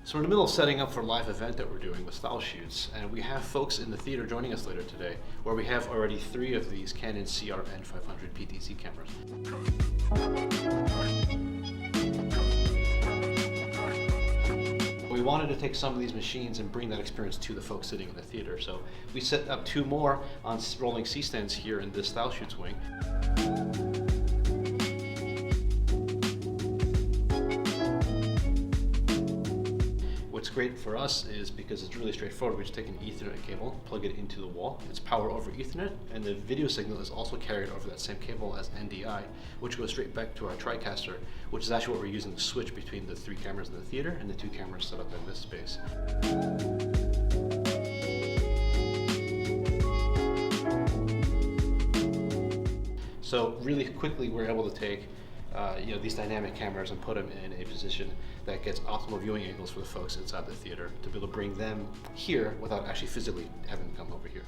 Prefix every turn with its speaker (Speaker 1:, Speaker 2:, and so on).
Speaker 1: So we're in the middle of setting up for a live event that we're doing with style shoots, and we have folks in the theater joining us later today, where we have already 3 of these Canon CR-N500 PTZ cameras. We wanted to take some of these machines and bring that experience to the folks sitting in the theater, so we set up 2 more on rolling C-stands here in this style shoots wing. What's great for us is because it's really straightforward. We just take an Ethernet cable, plug it into the wall. It's power over Ethernet, and the video signal is also carried over that same cable as NDI, which goes straight back to our TriCaster, which is actually what we're using to switch between the 3 cameras in the theater and the 2 cameras set up in this space. So really quickly, we're able to take these dynamic cameras and put them in a position that gets optimal viewing angles for the folks inside the theater to be able to bring them here without actually physically having them come over here.